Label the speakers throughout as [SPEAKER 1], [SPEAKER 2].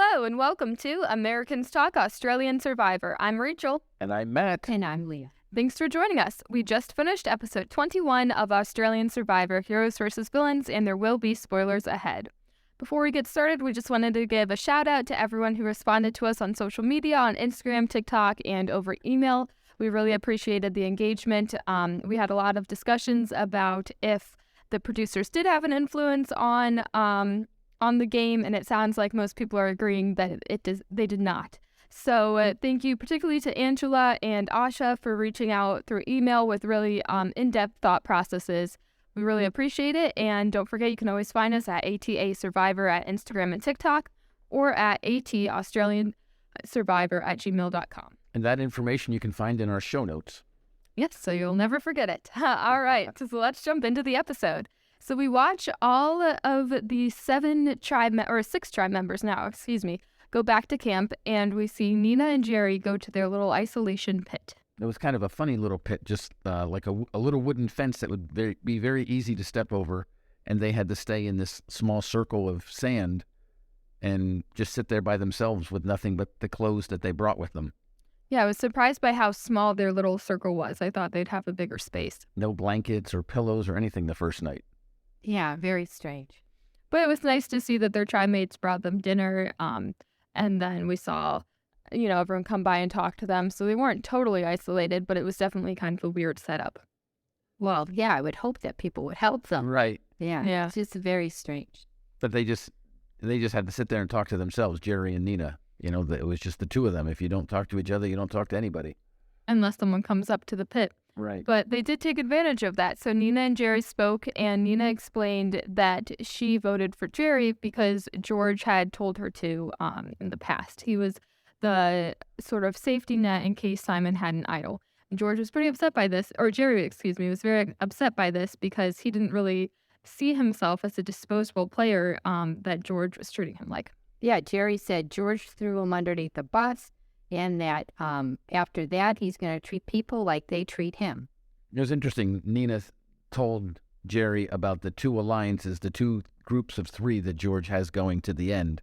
[SPEAKER 1] Hello and welcome to Americans Talk Australian Survivor. I'm Rachel.
[SPEAKER 2] And I'm Matt.
[SPEAKER 3] And I'm Leah.
[SPEAKER 1] Thanks for joining us. We just finished episode 21 of Australian Survivor Heroes vs. Villains, and there will be spoilers ahead. Before we get started, we just wanted to give a shout out to everyone who responded to us on social media, on Instagram, TikTok, and over email. We really appreciated the engagement. We had a lot of discussions about if the producers did have an influence on the game, and it sounds like most people are agreeing that they did not. So thank you particularly to Angela and Asha for reaching out through email with really in-depth thought processes. We really appreciate it, and don't forget you can always find us at ATA Survivor at Instagram and TikTok, or at ataustraliansurvivor@gmail.com.
[SPEAKER 2] And that information you can find in our show notes.
[SPEAKER 1] Yes, so you'll never forget it. All right, so let's jump into the episode. So we watch all of the six tribe members now, go back to camp, and we see Nina and Gerry go to their little isolation pit.
[SPEAKER 2] It was kind of a funny little pit, just like a little wooden fence that would be very easy to step over, and they had to stay in this small circle of sand and just sit there by themselves with nothing but the clothes that they brought with them.
[SPEAKER 1] Yeah, I was surprised by how small their little circle was. I thought they'd have a bigger space.
[SPEAKER 2] No blankets or pillows or anything the first night.
[SPEAKER 3] Yeah, very strange.
[SPEAKER 1] But it was nice to see that their tribe mates brought them dinner, and then we saw, everyone come by and talk to them. So they weren't totally isolated, but it was definitely kind of a weird setup.
[SPEAKER 3] Well, yeah, I would hope that people would help them.
[SPEAKER 2] Right.
[SPEAKER 3] Yeah. It's just very strange.
[SPEAKER 2] But they just had to sit there and talk to themselves, Gerry and Nina. It was just the two of them. If you don't talk to each other, you don't talk to anybody.
[SPEAKER 1] Unless someone comes up to the pit.
[SPEAKER 2] Right.
[SPEAKER 1] But they did take advantage of that. So Nina and Gerry spoke, and Nina explained that she voted for Gerry because George had told her to in the past. He was the sort of safety net in case Simon had an idol. And George was pretty upset by this, or Gerry, was very upset by this because he didn't really see himself as a disposable player that George was treating him like.
[SPEAKER 3] Yeah, Gerry said George threw him underneath the bus, and that after that, he's going to treat people like they treat him.
[SPEAKER 2] It was interesting. Nina told Gerry about the two alliances, the two groups of three that George has going to the end.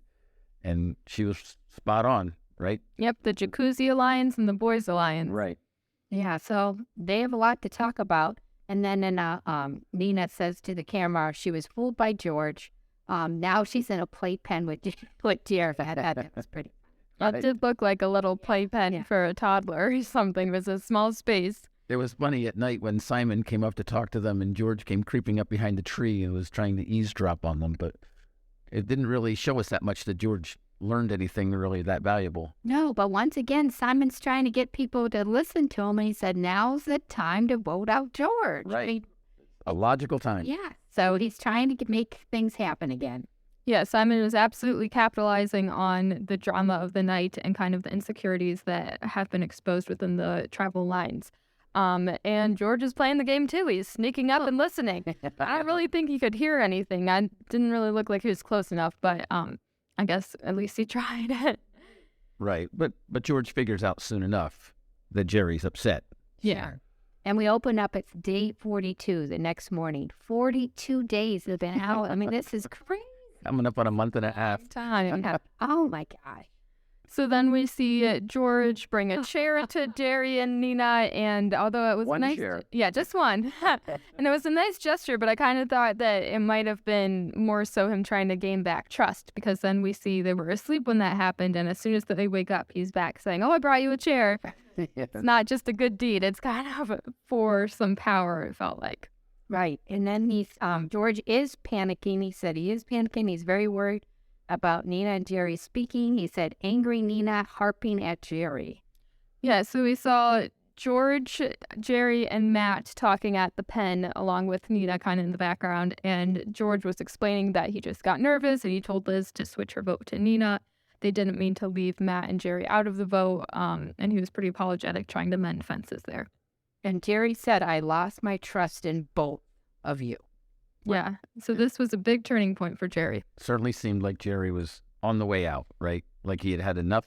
[SPEAKER 2] And she was spot on, right?
[SPEAKER 1] Yep, the Jacuzzi Alliance and the Boys Alliance.
[SPEAKER 2] Right.
[SPEAKER 3] Yeah, so they have a lot to talk about. And then Nina says to the camera she was fooled by George. Now she's in a playpen with Gerry. That was pretty.
[SPEAKER 1] That did look like a little playpen for a toddler or something. It was a small space.
[SPEAKER 2] It was funny at night when Simon came up to talk to them and George came creeping up behind the tree and was trying to eavesdrop on them. But it didn't really show us that much that George learned anything really that valuable.
[SPEAKER 3] No, but once again, Simon's trying to get people to listen to him. And he said, now's the time to vote out George.
[SPEAKER 2] Right.
[SPEAKER 3] I mean,
[SPEAKER 2] a logical time.
[SPEAKER 3] Yeah. So he's trying to make things happen again.
[SPEAKER 1] Yeah, Simon was absolutely capitalizing on the drama of the night and kind of the insecurities that have been exposed within the tribal lines. And George is playing the game too. He's sneaking up and listening. I don't really think he could hear anything. I didn't really look like he was close enough, but I guess at least he tried.
[SPEAKER 2] Right, but George figures out soon enough that Gerry's upset.
[SPEAKER 1] Yeah.
[SPEAKER 3] And we open up at day 42 the next morning. 42 days have been out. I mean, this is crazy.
[SPEAKER 2] Coming up on a month and a half.
[SPEAKER 1] Time.
[SPEAKER 3] Oh, my God.
[SPEAKER 1] So then we see George bring a chair to Gerry and Nina, and although it was
[SPEAKER 2] One
[SPEAKER 1] nice,
[SPEAKER 2] chair.
[SPEAKER 1] Yeah, just one, and it was a nice gesture, but I kind of thought that it might have been more so him trying to gain back trust, because then we see they were asleep when that happened, and as soon as they wake up, he's back saying, "Oh, I brought you a chair." It's not just a good deed; it's kind of for some power. It felt like.
[SPEAKER 3] Right, and then George is panicking. He said he is panicking. He's very worried about Nina and Gerry speaking. He said, angry Nina harping at Gerry.
[SPEAKER 1] Yeah, so we saw George, Gerry, and Matt talking at the pen along with Nina kind of in the background, and George was explaining that he just got nervous and he told Liz to switch her vote to Nina. They didn't mean to leave Matt and Gerry out of the vote, and he was pretty apologetic trying to mend fences there.
[SPEAKER 3] And Gerry said, I lost my trust in both of you.
[SPEAKER 1] Yeah, so this was a big turning point for Gerry.
[SPEAKER 2] Certainly seemed like Gerry was on the way out, right? Like he had had enough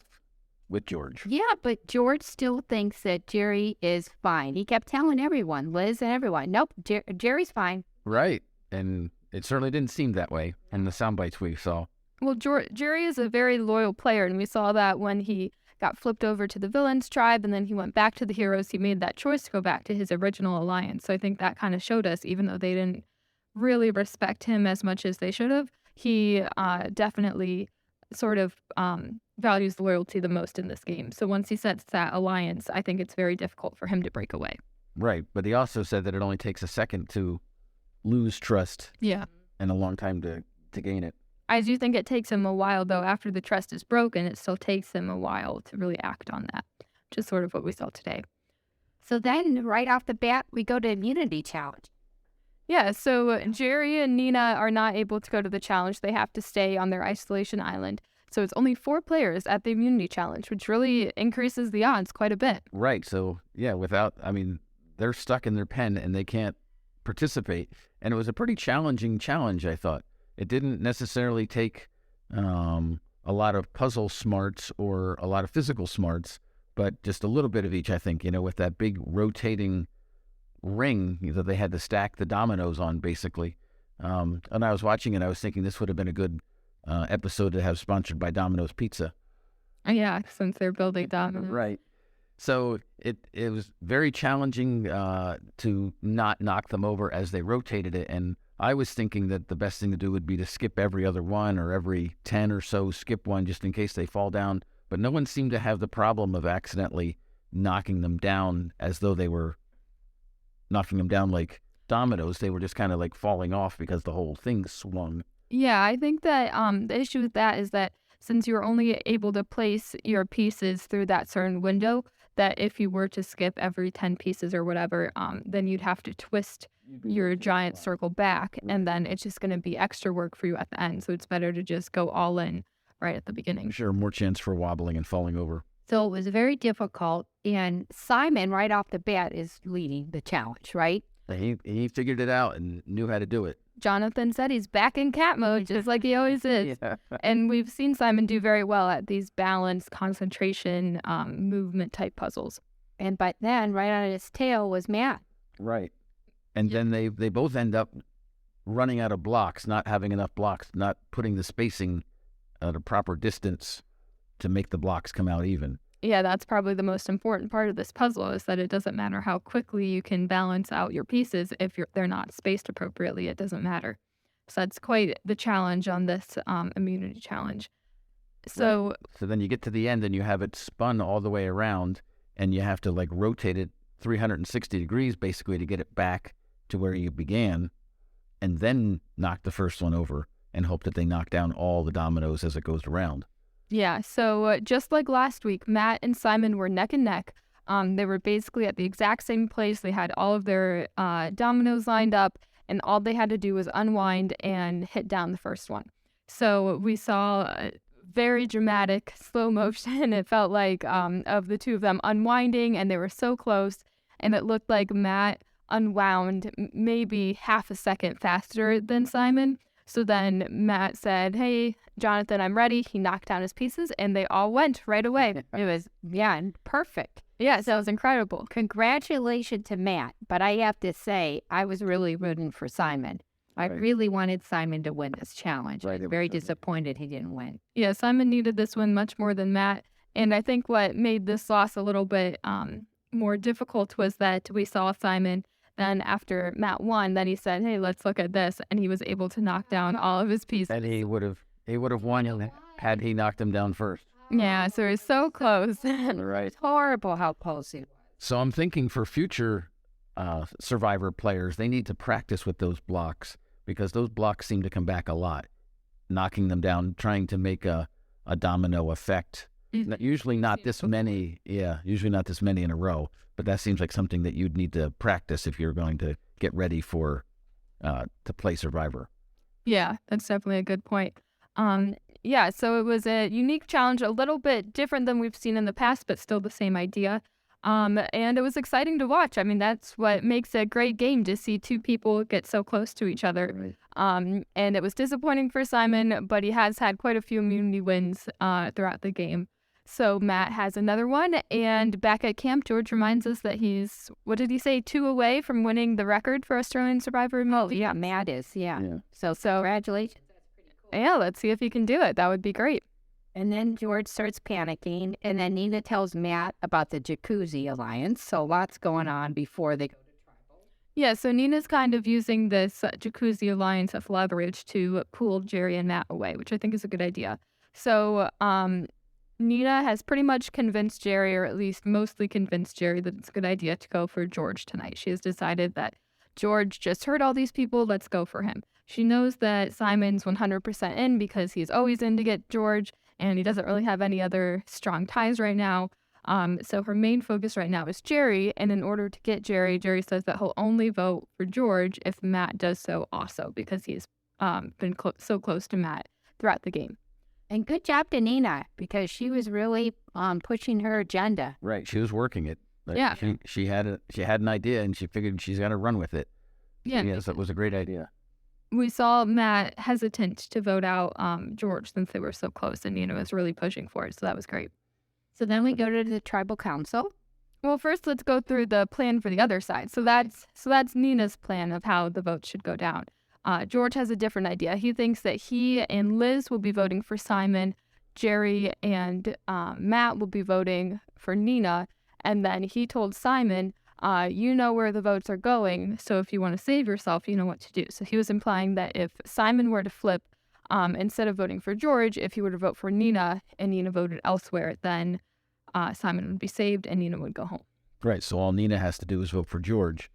[SPEAKER 2] with George.
[SPEAKER 3] Yeah, but George still thinks that Gerry is fine. He kept telling everyone, Liz and everyone, nope, Gerry's fine.
[SPEAKER 2] Right. And it certainly didn't seem that way in the sound bites we saw.
[SPEAKER 1] Well, Gerry is a very loyal player, and we saw that when he got flipped over to the villains tribe and then he went back to the heroes. He made that choice to go back to his original alliance. So I think that kind of showed us, even though they didn't really respect him as much as they should have, he definitely sort of values loyalty the most in this game. So once he sets that alliance, I think it's very difficult for him to break away.
[SPEAKER 2] Right, but he also said that it only takes a second to lose trust.
[SPEAKER 1] Yeah.
[SPEAKER 2] And a long time to gain it.
[SPEAKER 1] I do think it takes him a while, though. After the trust is broken, it still takes him a while to really act on that, which is sort of what we saw today.
[SPEAKER 3] So then, right off the bat, we go to immunity challenge.
[SPEAKER 1] Yeah, so Gerry and Nina are not able to go to the challenge. They have to stay on their isolation island. So it's only 4 players at the immunity challenge, which really increases the odds quite a bit.
[SPEAKER 2] Right, so yeah, they're stuck in their pen and they can't participate. And it was a pretty challenging challenge, I thought. It didn't necessarily take a lot of puzzle smarts or a lot of physical smarts, but just a little bit of each, I think, with that big rotating ring that they had to stack the dominoes on, basically. And I was watching it, I was thinking this would have been a good episode to have sponsored by Domino's Pizza.
[SPEAKER 1] Yeah, since they're building dominoes.
[SPEAKER 2] Right. So it was very challenging to not knock them over as they rotated it. And I was thinking that the best thing to do would be to skip every other one, or every 10 or so skip one just in case they fall down. But no one seemed to have the problem of accidentally knocking them down as though they were knocking them down like dominoes. They were just kind of like falling off because the whole thing swung.
[SPEAKER 1] Yeah, I think that the issue with that is that since you're only able to place your pieces through that certain window, that if you were to skip every 10 pieces or whatever, then you'd have to twist your giant circle back, and then it's just going to be extra work for you at the end. So it's better to just go all in right at the beginning.
[SPEAKER 2] Sure, more chance for wobbling and falling over.
[SPEAKER 3] So it was very difficult, and Simon, right off the bat, is leading the challenge, right?
[SPEAKER 2] He figured it out and knew how to do it.
[SPEAKER 1] Jonathan said he's back in cat mode, just like he always is.
[SPEAKER 2] Yeah.
[SPEAKER 1] And we've seen Simon do very well at these balance, concentration, movement type puzzles.
[SPEAKER 3] But then, right on his tail was Matt.
[SPEAKER 2] Right. And then they both end up running out of blocks, not having enough blocks, not putting the spacing at a proper distance to make the blocks come out even.
[SPEAKER 1] Yeah, that's probably the most important part of this puzzle, is that it doesn't matter how quickly you can balance out your pieces. If they're not spaced appropriately, it doesn't matter. So that's quite the challenge on this immunity challenge. So
[SPEAKER 2] then you get to the end and you have it spun all the way around, and you have to like rotate it 360 degrees basically to get it back to where you began, and then knock the first one over and hope that they knock down all the dominoes as it goes around.
[SPEAKER 1] Yeah, so just like last week, Matt and Simon were neck and neck. They were basically at the exact same place. They had all of their dominoes lined up, and all they had to do was unwind and hit down the first one. So we saw very dramatic slow motion. It felt like of the two of them unwinding, and they were so close, and it looked like Matt unwound maybe half a second faster than Simon. So then Matt said, "Hey, Jonathan, I'm ready." He knocked down his pieces, and they all went right away.
[SPEAKER 3] It was, perfect.
[SPEAKER 1] Yes, that was incredible.
[SPEAKER 3] Congratulations to Matt. But I have to say, I was really rooting for Simon. I really wanted Simon to win this challenge. I was very disappointed he didn't win.
[SPEAKER 1] Yeah, Simon needed this win much more than Matt. And I think what made this loss a little bit more difficult was that we saw Simon. Then after Matt won, then he said, "Hey, let's look at this." And he was able to knock down all of his pieces.
[SPEAKER 2] And he would have won had he knocked him down first.
[SPEAKER 1] Yeah, so it was so close.
[SPEAKER 2] Right.
[SPEAKER 3] It's horrible how close he was.
[SPEAKER 2] So I'm thinking for future Survivor players, they need to practice with those blocks, because those blocks seem to come back a lot, knocking them down, trying to make a domino effect. Usually not this many. Yeah, usually not this many in a row. But that seems like something that you'd need to practice if you're going to get ready for to play Survivor. Yeah,
[SPEAKER 1] that's definitely a good point. Yeah, so it was a unique challenge, a little bit different than we've seen in the past, but still the same idea. And it was exciting to watch. I mean, that's what makes a great game, to see two people get so close to each other. Right. And it was disappointing for Simon, but he has had quite a few immunity wins throughout the game. So Matt has another one, and back at camp, George reminds us that he's, what did he say, 2 away from winning the record for Australian Survivor.
[SPEAKER 3] Oh, yeah, Matt is, yeah. So congratulations.
[SPEAKER 1] Yeah, let's see if he can do it. That would be great.
[SPEAKER 3] And then George starts panicking, and then Nina tells Matt about the Jacuzzi Alliance. So lots going on before they go to tribal.
[SPEAKER 1] Yeah, so Nina's kind of using this Jacuzzi Alliance as leverage to pull Gerry and Matt away, which I think is a good idea. So Nina has pretty much convinced Gerry, or at least mostly convinced Gerry, that it's a good idea to go for George tonight. She has decided that George just hurt all these people, let's go for him. She knows that Simon's 100% in because he's always in to get George, and he doesn't really have any other strong ties right now. So her main focus right now is Gerry, and in order to get Gerry, Gerry says that he'll only vote for George if Matt does so also, because he's been so close to Matt throughout the game.
[SPEAKER 3] And good job to Nina, because she was really pushing her agenda.
[SPEAKER 2] Right, she was working it.
[SPEAKER 1] Yeah.
[SPEAKER 2] She had an idea, and she figured she's got to run with it.
[SPEAKER 1] Yeah.
[SPEAKER 2] Yes, that was a great idea.
[SPEAKER 1] We saw Matt hesitant to vote out George since they were so close, and Nina was really pushing for it, so that was great.
[SPEAKER 3] So then we go to the tribal council.
[SPEAKER 1] Well, first let's go through the plan for the other side. So that's Nina's plan of how the vote should go down. George has a different idea. He thinks that he and Liz will be voting for Simon, Gerry and Matt will be voting for Nina, and then he told Simon, you know where the votes are going, so if you want to save yourself, you know what to do. So he was implying that if Simon were to flip, instead of voting for George, if he were to vote for Nina and Nina voted elsewhere, then Simon would be saved and Nina would go home.
[SPEAKER 2] Right, so all Nina has to do is vote for George,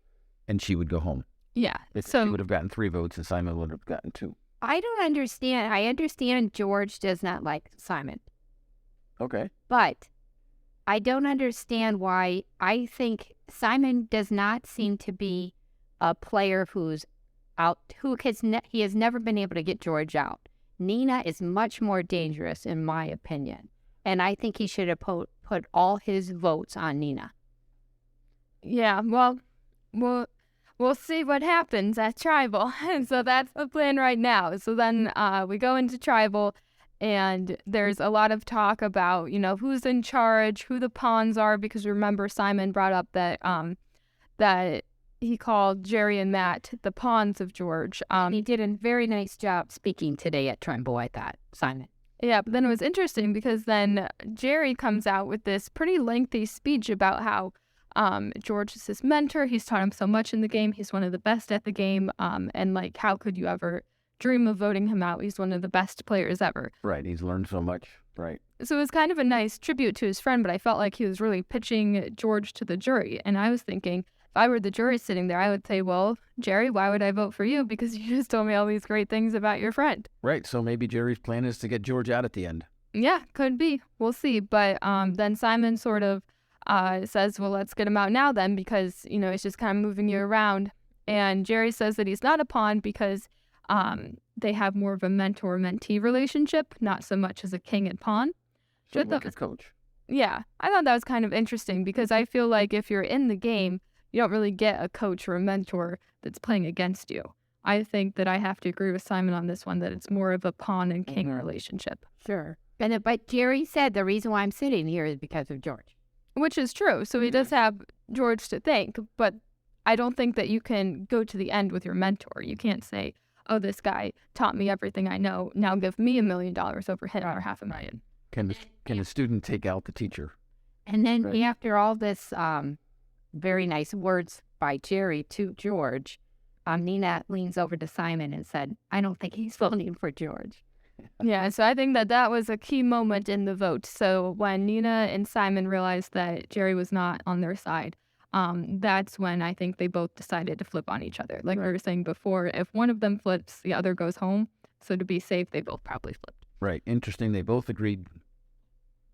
[SPEAKER 2] and she would go home.
[SPEAKER 1] Yeah.
[SPEAKER 2] She would have gotten 3 votes, and Simon would have gotten 2.
[SPEAKER 3] I don't understand. I understand George does not like Simon.
[SPEAKER 2] Okay.
[SPEAKER 3] But I don't understand why. I think Simon does not seem to be a player who's out, he has never been able to get George out. Nina is much more dangerous, in my opinion. And I think he should have put all his votes on Nina.
[SPEAKER 1] Yeah, well, we'll see what happens at Tribal. And so that's the plan right now. So then we go into Tribal, and there's a lot of talk about, who's in charge, who the pawns are, because remember Simon brought up that that he called Gerry and Matt the pawns of George.
[SPEAKER 3] He did a very nice job speaking today at Tribal, I thought, Simon.
[SPEAKER 1] Yeah, but then it was interesting because then Gerry comes out with this pretty lengthy speech about how George is his mentor. He's taught him so much in the game. He's one of the best at the game. And how could you ever dream of voting him out? He's one of the best players ever.
[SPEAKER 2] Right. He's learned so much. Right.
[SPEAKER 1] So it was kind of a nice tribute to his friend, but I felt like he was really pitching George to the jury. And I was thinking, if I were the jury sitting there, I would say, well, Gerry, why would I vote for you? Because you just told me all these great things about your friend.
[SPEAKER 2] Right. So maybe Gerry's plan is to get George out at the end.
[SPEAKER 1] Yeah, could be. We'll see. But then Simon sort of says, well, let's get him out now then, because, it's just kind of moving you around. And Gerry says that he's not a pawn because they have more of a mentor-mentee relationship, not so much as a king and pawn.
[SPEAKER 2] So like a coach.
[SPEAKER 1] Yeah, I thought that was kind of interesting because I feel like if you're in the game, you don't really get a coach or a mentor that's playing against you. I think that I have to agree with Simon on this one, that it's more of a pawn and king relationship.
[SPEAKER 3] Sure. But Gerry said the reason why I'm sitting here is because of George.
[SPEAKER 1] Which is true. So he does have George to thank, but I don't think that you can go to the end with your mentor. You can't say, oh, this guy taught me everything I know. Now give me $1 million over him or $500,000.
[SPEAKER 2] Can a student take out the teacher?
[SPEAKER 3] And then after all this very nice words by Gerry to George, Nina leans over to Simon and said, I don't think he's voting for George.
[SPEAKER 1] Yeah, so I think that was a key moment in the vote. So when Nina and Simon realized that Gerry was not on their side, that's when I think they both decided to flip on each other. Like we were saying before, if one of them flips, the other goes home. So to be safe, they both probably flipped.
[SPEAKER 2] Right. Interesting. They both agreed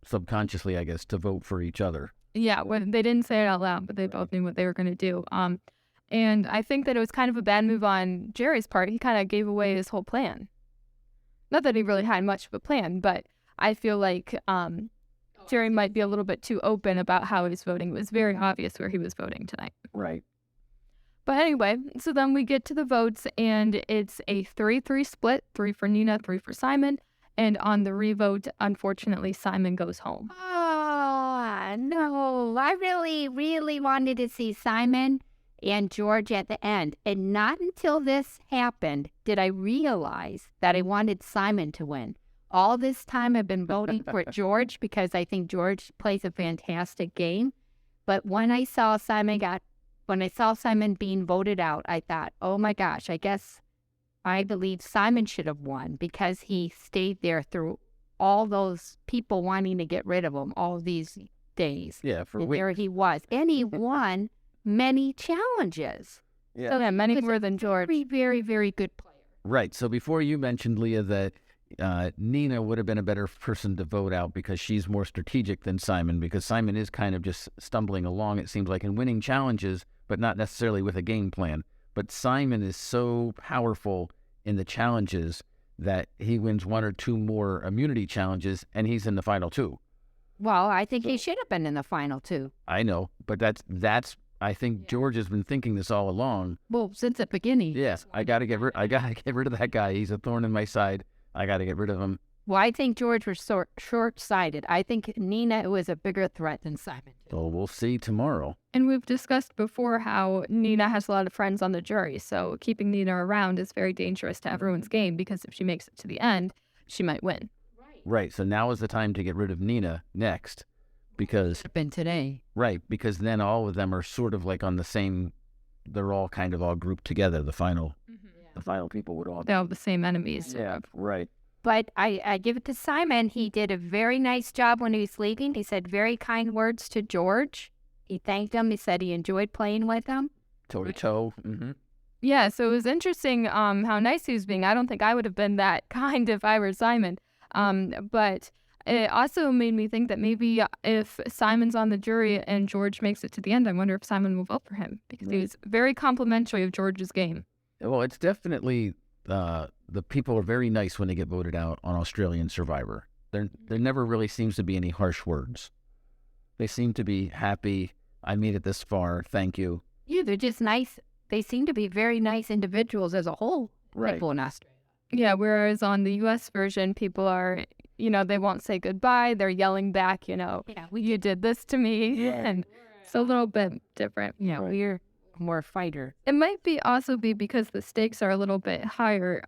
[SPEAKER 2] subconsciously, I guess, to vote for each other.
[SPEAKER 1] Yeah, they didn't say it out loud, but they both knew what they were going to do. And I think that it was kind of a bad move on Gerry's part. He kind of gave away his whole plan. Not that he really had much of a plan, but I feel like Gerry might be a little bit too open about how he's voting. It was very obvious where he was voting tonight.
[SPEAKER 2] Right.
[SPEAKER 1] But anyway, so then we get to the votes, and it's a 3-3 split, 3 for Nina, 3 for Simon. And on the revote, unfortunately, Simon goes home.
[SPEAKER 3] Oh, no. I really, really wanted to see Simon and George at the end. And not until this happened did I realize that I wanted Simon to win. All this time I've been voting for George because I think George plays a fantastic game. But when I saw Simon being voted out, I thought, oh my gosh, I believe Simon should have won because he stayed there through all those people wanting to get rid of him all these days.
[SPEAKER 2] Yeah,
[SPEAKER 3] And there he was. And he won many challenges.
[SPEAKER 2] Yeah.
[SPEAKER 1] So yeah, many
[SPEAKER 3] He was
[SPEAKER 1] more than George.
[SPEAKER 3] Very, very, very good player.
[SPEAKER 2] Right. So before you mentioned, Leah, that Nina would have been a better person to vote out because she's more strategic than Simon, because Simon is kind of just stumbling along, it seems like, and winning challenges, but not necessarily with a game plan. But Simon is so powerful in the challenges that he wins one or two more immunity challenges, and he's in the final two.
[SPEAKER 3] Well, I think he should have been in the final two.
[SPEAKER 2] I know, but that's I think George has been thinking this all along.
[SPEAKER 3] Well, since the beginning.
[SPEAKER 2] Yes, I gotta get rid of that guy. He's a thorn in my side. I gotta get rid of him.
[SPEAKER 3] Well, I think George was short-sighted. I think Nina was a bigger threat than Simon.
[SPEAKER 2] So we'll see tomorrow.
[SPEAKER 1] And we've discussed before how Nina has a lot of friends on the jury, so keeping Nina around is very dangerous to everyone's game because if she makes it to the end, she might win.
[SPEAKER 2] Right. So now is the time to get rid of Nina next, because
[SPEAKER 3] Been today.
[SPEAKER 2] right, because then all of them are sort of like on the same. They're all kind of all grouped together. The final people would all.
[SPEAKER 1] They all have the same enemies.
[SPEAKER 2] Yeah. Right.
[SPEAKER 3] But I give it to Simon. He did a very nice job when he was leaving. He said very kind words to George. He thanked him. He said he enjoyed playing with him.
[SPEAKER 2] Toe to toe. Mm-hmm.
[SPEAKER 1] Yeah, so it was interesting how nice he was being. I don't think I would have been that kind if I were Simon. But it also made me think that maybe if Simon's on the jury and George makes it to the end, I wonder if Simon will vote for him because he was very complimentary of George's game.
[SPEAKER 2] Well, it's definitely the people are very nice when they get voted out on Australian Survivor. There never really seems to be any harsh words. They seem to be happy. I made it this far. Thank you.
[SPEAKER 3] Yeah, they're just nice. They seem to be very nice individuals as a whole.
[SPEAKER 2] Right.
[SPEAKER 3] People in Australia.
[SPEAKER 1] Yeah, whereas on the U.S. version, people are, they won't say goodbye. They're yelling back,
[SPEAKER 3] Yeah,
[SPEAKER 1] you did this to me.
[SPEAKER 2] Yeah.
[SPEAKER 1] And it's a little bit different.
[SPEAKER 3] Yeah, we're more fighter.
[SPEAKER 1] It might also be because the stakes are a little bit higher.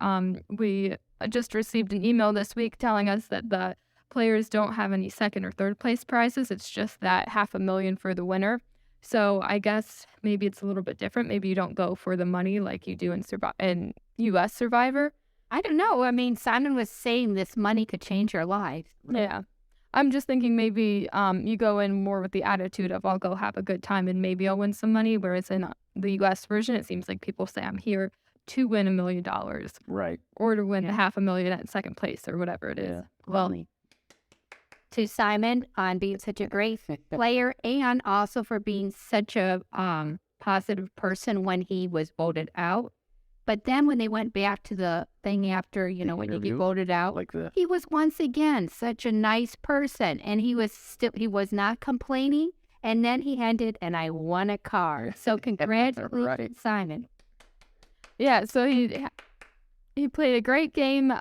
[SPEAKER 1] We just received an email this week telling us that the players don't have any second or third place prizes. It's just that $500,000 for the winner. So I guess maybe it's a little bit different. Maybe you don't go for the money like you do in U.S. Survivor.
[SPEAKER 3] I don't know. I mean, Simon was saying this money could change your life.
[SPEAKER 1] Yeah. I'm just thinking maybe you go in more with the attitude of I'll go have a good time and maybe I'll win some money. Whereas in the U.S. version, it seems like people say I'm here to win $1 million
[SPEAKER 2] Right.
[SPEAKER 1] or to win the $500,000 at second place or whatever it is.
[SPEAKER 2] Yeah.
[SPEAKER 3] Well, to Simon on being such a great player and also for being such a positive person when he was voted out. But then when they went back to the thing after, when he
[SPEAKER 2] interview?
[SPEAKER 3] voted out,
[SPEAKER 2] Like the.
[SPEAKER 3] he was once again such a nice person, and he was not complaining. And then he ended, and I won a car. So congratulations,
[SPEAKER 2] Right.
[SPEAKER 3] Simon.
[SPEAKER 1] Yeah, so he played a great game.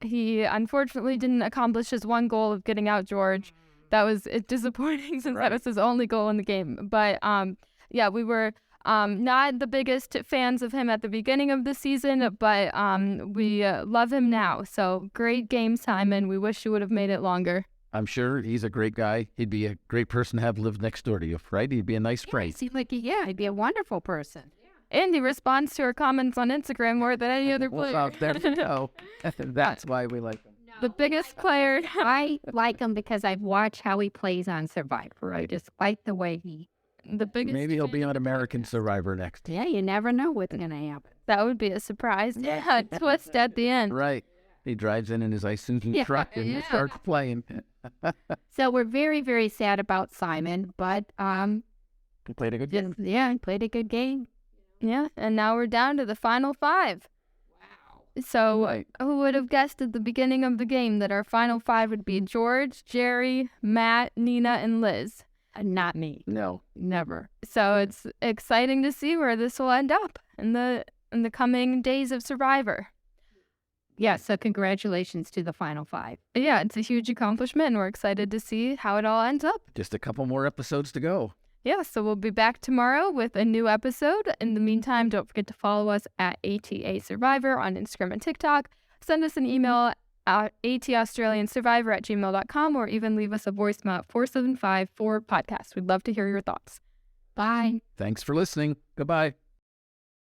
[SPEAKER 1] He unfortunately didn't accomplish his one goal of getting out George. That was disappointing since that was his only goal in the game. But yeah, we were not the biggest fans of him at the beginning of the season, but we love him now. So great game, Simon. We wish you would have made it longer.
[SPEAKER 2] I'm sure he's a great guy. He'd be a great person to have lived next door to you, right? He'd be a nice
[SPEAKER 3] Yeah,
[SPEAKER 2] friend.
[SPEAKER 3] he seemed like he'd be a wonderful person.
[SPEAKER 1] And he responds to our comments on Instagram more than any other player.
[SPEAKER 2] Well, there you go. That's why we like him.
[SPEAKER 1] The biggest player.
[SPEAKER 3] I like him because I've watched how he plays on Survivor. I just like the way
[SPEAKER 1] The biggest.
[SPEAKER 2] Maybe he'll be
[SPEAKER 1] fan.
[SPEAKER 2] on American Survivor next.
[SPEAKER 3] Yeah, you never know what's going to happen.
[SPEAKER 1] That would be a surprise. Yeah, twist at the end.
[SPEAKER 2] Right. He drives in his Isuzu
[SPEAKER 3] Yeah,
[SPEAKER 2] truck and
[SPEAKER 1] yeah.
[SPEAKER 2] starts playing.
[SPEAKER 3] So we're very, very sad about Simon, but
[SPEAKER 2] He played a good game.
[SPEAKER 3] yeah, he played a good game.
[SPEAKER 1] Yeah, and now we're down to the final 5. Wow. So
[SPEAKER 2] Right.
[SPEAKER 1] who would have guessed at the beginning of the game that our final 5 would be George, Gerry, Matt, Nina, and Liz?
[SPEAKER 3] Not me.
[SPEAKER 2] No.
[SPEAKER 3] Never.
[SPEAKER 1] So it's exciting to see where this will end up in the coming days of Survivor.
[SPEAKER 3] Yeah, so congratulations to the final 5.
[SPEAKER 1] Yeah, it's a huge accomplishment, and we're excited to see how it all ends up.
[SPEAKER 2] Just a couple more episodes to go.
[SPEAKER 1] Yeah, so we'll be back tomorrow with a new episode. In the meantime, don't forget to follow us at ATA Survivor on Instagram and TikTok. Send us an email at ataustraliansurvivor@gmail.com or even leave us a voicemail at 475-4-podcast. We'd love to hear your thoughts. Bye.
[SPEAKER 2] Thanks for listening. Goodbye.